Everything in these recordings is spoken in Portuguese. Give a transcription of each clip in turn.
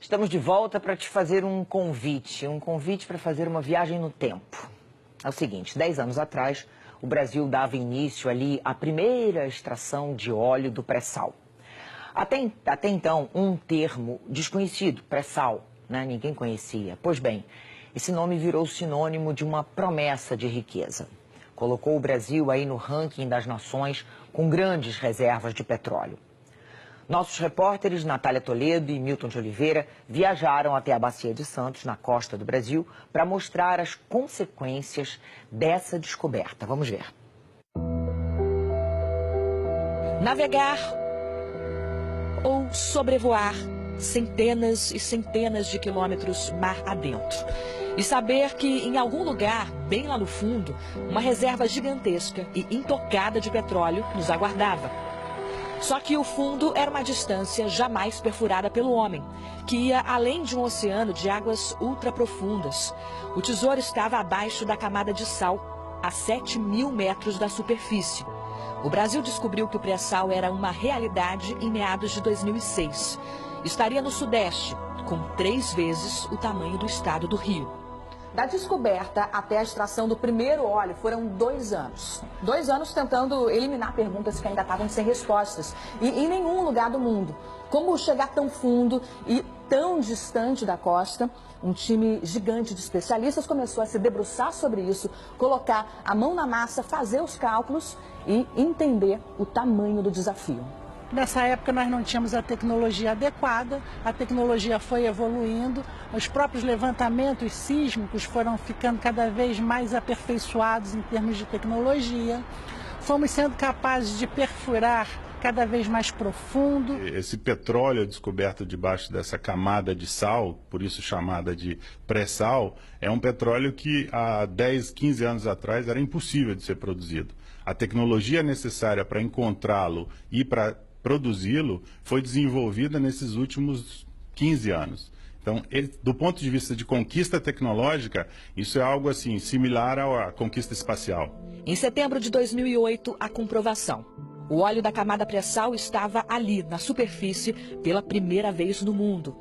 Estamos de volta para te fazer um convite para fazer uma viagem no tempo. É o seguinte, 10 anos atrás, o Brasil dava início ali à primeira extração de óleo do pré-sal. Até então, um termo desconhecido, pré-sal, né? Ninguém conhecia. Pois bem, esse nome virou sinônimo de uma promessa de riqueza. Colocou o Brasil aí no ranking das nações com grandes reservas de petróleo. Nossos repórteres Natália Toledo e Milton de Oliveira viajaram até a Bacia de Santos, na costa do Brasil, para mostrar as consequências dessa descoberta. Vamos ver. Navegar ou sobrevoar centenas e centenas de quilômetros mar adentro. E saber que em algum lugar, bem lá no fundo, uma reserva gigantesca e intocada de petróleo nos aguardava. Só que o fundo era uma distância jamais perfurada pelo homem, que ia além de um oceano de águas ultraprofundas. O tesouro estava abaixo da camada de sal, a 7.000 metros da superfície. O Brasil descobriu que o pré-sal era uma realidade em meados de 2006. Estaria no Sudeste, com 3 vezes o tamanho do estado do Rio. Da descoberta até a extração do primeiro óleo foram 2 anos. 2 anos tentando eliminar perguntas que ainda estavam sem respostas. E em nenhum lugar do mundo. Como chegar tão fundo e tão distante da costa? Um time gigante de especialistas começou a se debruçar sobre isso, colocar a mão na massa, fazer os cálculos e entender o tamanho do desafio. Nessa época nós não tínhamos a tecnologia adequada, a tecnologia foi evoluindo, os próprios levantamentos sísmicos foram ficando cada vez mais aperfeiçoados em termos de tecnologia. Fomos sendo capazes de perfurar cada vez mais profundo. Esse petróleo descoberto debaixo dessa camada de sal, por isso chamada de pré-sal, é um petróleo que há 10, 15 anos atrás era impossível de ser produzido. A tecnologia necessária para encontrá-lo e para produzi-lo foi desenvolvida nesses últimos 15 anos. Então, do ponto de vista de conquista tecnológica, isso é algo assim similar à conquista espacial. Em setembro de 2008, a comprovação. O óleo da camada pré-sal estava ali, na superfície, pela primeira vez no mundo.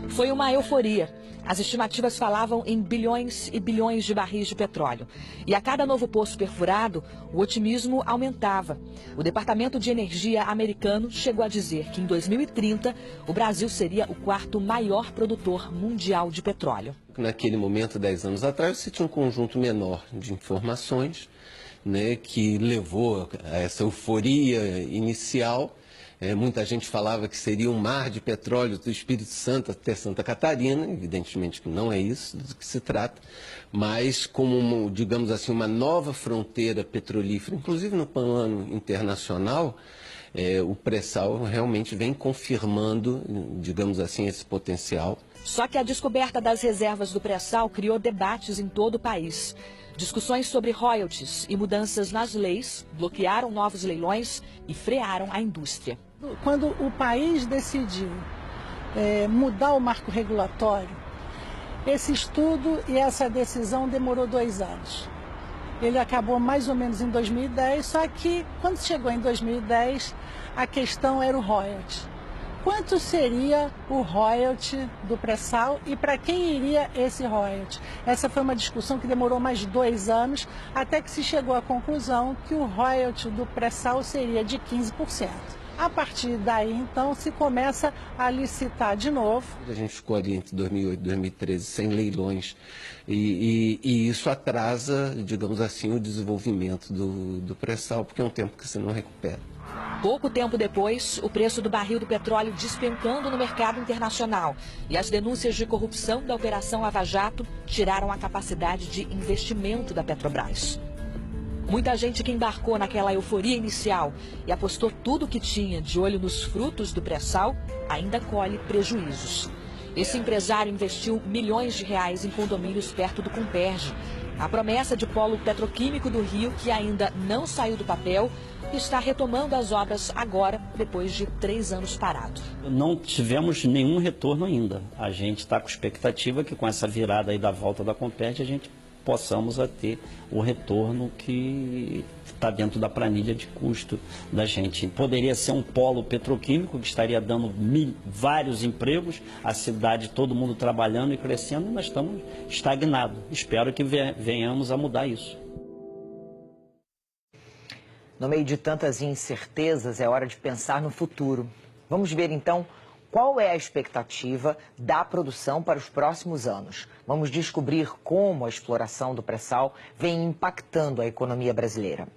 Foi uma euforia. As estimativas falavam em bilhões e bilhões de barris de petróleo. E a cada novo poço perfurado, o otimismo aumentava. O Departamento de Energia americano chegou a dizer que em 2030 o Brasil seria o 4º maior produtor mundial de petróleo. Naquele momento, 10 anos atrás, você tinha um conjunto menor de informações, né, que levou a essa euforia inicial. Muita gente falava que seria um mar de petróleo do Espírito Santo até Santa Catarina, evidentemente que não é isso do que se trata, mas como, digamos assim, uma nova fronteira petrolífera, inclusive no plano internacional, o pré-sal realmente vem confirmando, digamos assim, esse potencial. Só que a descoberta das reservas do pré-sal criou debates em todo o país. Discussões sobre royalties e mudanças nas leis bloquearam novos leilões e frearam a indústria. Quando o país decidiu mudar o marco regulatório, esse estudo e essa decisão demorou 2 anos. Ele acabou mais ou menos em 2010, só que quando chegou em 2010, a questão era o royalty. Quanto seria o royalty do pré-sal e para quem iria esse royalty? Essa foi uma discussão que demorou mais 2 anos, até que se chegou à conclusão que o royalty do pré-sal seria de 15%. A partir daí, então, se começa a licitar de novo. A gente ficou ali entre 2008 e 2013 sem leilões e isso atrasa, digamos assim, o desenvolvimento do pré-sal, porque é um tempo que você não recupera. Pouco tempo depois, o preço do barril do petróleo despencando no mercado internacional e as denúncias de corrupção da Operação Lava Jato tiraram a capacidade de investimento da Petrobras. Muita gente que embarcou naquela euforia inicial e apostou tudo o que tinha de olho nos frutos do pré-sal ainda colhe prejuízos. Esse empresário investiu milhões de reais em condomínios perto do Comperj. A promessa de polo petroquímico do Rio, que ainda não saiu do papel, está retomando as obras agora, depois de 3 anos parado. Não tivemos nenhum retorno ainda. A gente está com expectativa que com essa virada aí da volta da Comperj a gente possamos ter o retorno que está dentro da planilha de custo da gente. Poderia ser um polo petroquímico que estaria dando vários empregos, a cidade, todo mundo trabalhando e crescendo, e nós estamos estagnados. Espero que venhamos a mudar isso. No meio de tantas incertezas, é hora de pensar no futuro. Vamos ver, então, qual é a expectativa da produção para os próximos anos. Vamos descobrir como a exploração do pré-sal vem impactando a economia brasileira.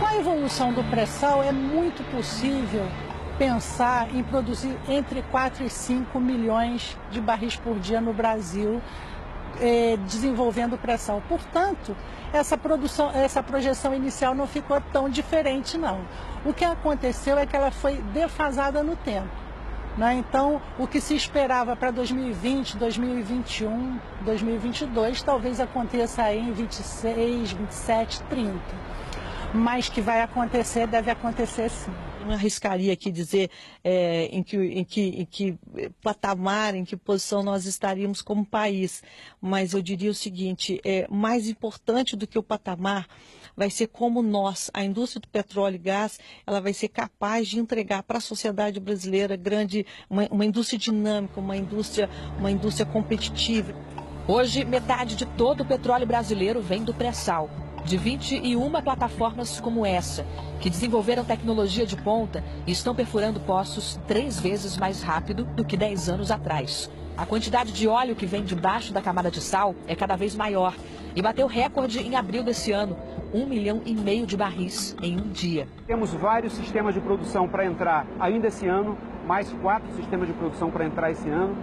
Com a evolução do pré-sal, é muito possível pensar em produzir entre 4 e 5 milhões de barris por dia no Brasil, desenvolvendo o pré-sal. Portanto, essa projeção inicial não ficou tão diferente, não. O que aconteceu é que ela foi defasada no tempo, né? Então, o que se esperava para 2020, 2021, 2022, talvez aconteça aí em 26, 27, 30. Mas que vai acontecer, deve acontecer sim. Não arriscaria aqui dizer em que patamar, em que posição nós estaríamos como país, mas eu diria o seguinte, mais importante do que o patamar vai ser como nós, a indústria do petróleo e gás, ela vai ser capaz de entregar para a sociedade brasileira uma indústria dinâmica, uma indústria competitiva. Hoje, metade de todo o petróleo brasileiro vem do pré-sal. De 21 plataformas como essa, que desenvolveram tecnologia de ponta e estão perfurando poços 3 vezes mais rápido do que 10 anos atrás. A quantidade de óleo que vem debaixo da camada de sal é cada vez maior e bateu recorde em abril desse ano, 1,5 milhão de barris em um dia. Temos vários sistemas de produção para entrar ainda esse ano, mais 4 sistemas de produção para entrar esse ano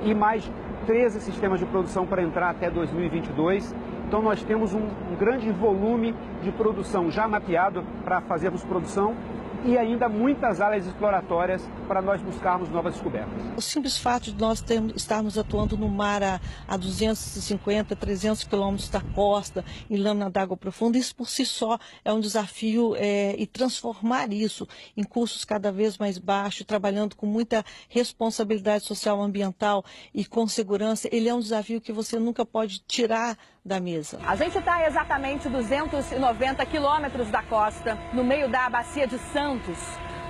e mais 13 sistemas de produção para entrar até 2022. Então nós temos um grande volume de produção já mapeado para fazermos produção e ainda muitas áreas exploratórias para nós buscarmos novas descobertas. O simples fato de nós estarmos atuando no mar a 250, 300 quilômetros da costa, em lâmina d'água profunda, isso por si só é um desafio e transformar isso em custos cada vez mais baixos, trabalhando com muita responsabilidade social ambiental e com segurança, ele é um desafio que você nunca pode tirar da mesa. A gente está a exatamente 290 quilômetros da costa, no meio da bacia de Santos,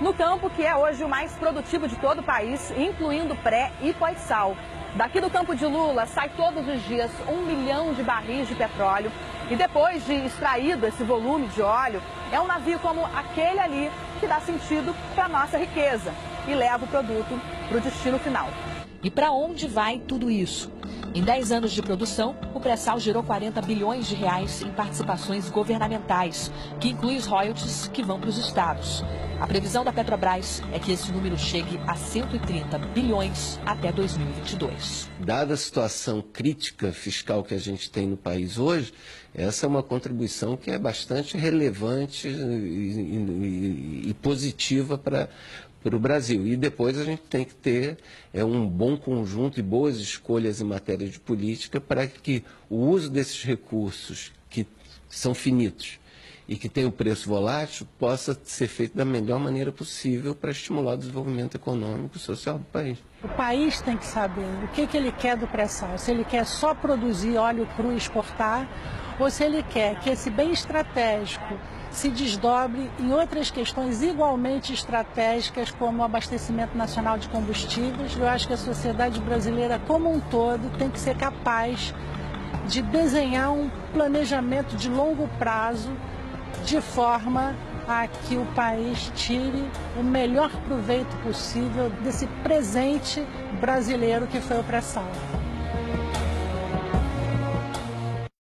no campo que é hoje o mais produtivo de todo o país, incluindo pré e pós-sal. Daqui do campo de Lula sai todos os dias 1 milhão de barris de petróleo e depois de extraído esse volume de óleo, é um navio como aquele ali que dá sentido para a nossa riqueza e leva o produto para o destino final. E para onde vai tudo isso? Em 10 anos de produção, o pré-sal gerou 40 bilhões de reais em participações governamentais, que inclui os royalties que vão para os estados. A previsão da Petrobras é que esse número chegue a 130 bilhões até 2022. Dada a situação crítica fiscal que a gente tem no país hoje, essa é uma contribuição que é bastante relevante e positiva para o Brasil. E depois a gente tem que ter um bom conjunto e boas escolhas em matéria de política para que o uso desses recursos, que são finitos e que tem o preço volátil, possa ser feito da melhor maneira possível para estimular o desenvolvimento econômico e social do país. O país tem que saber o que ele quer do pré-sal, se ele quer só produzir óleo cru e exportar, ou se ele quer que esse bem estratégico se desdobre em outras questões igualmente estratégicas, como o abastecimento nacional de combustíveis. Eu acho que a sociedade brasileira como um todo tem que ser capaz de desenhar um planejamento de longo prazo, de forma a que o país tire o melhor proveito possível desse presente brasileiro que foi o pré-sal.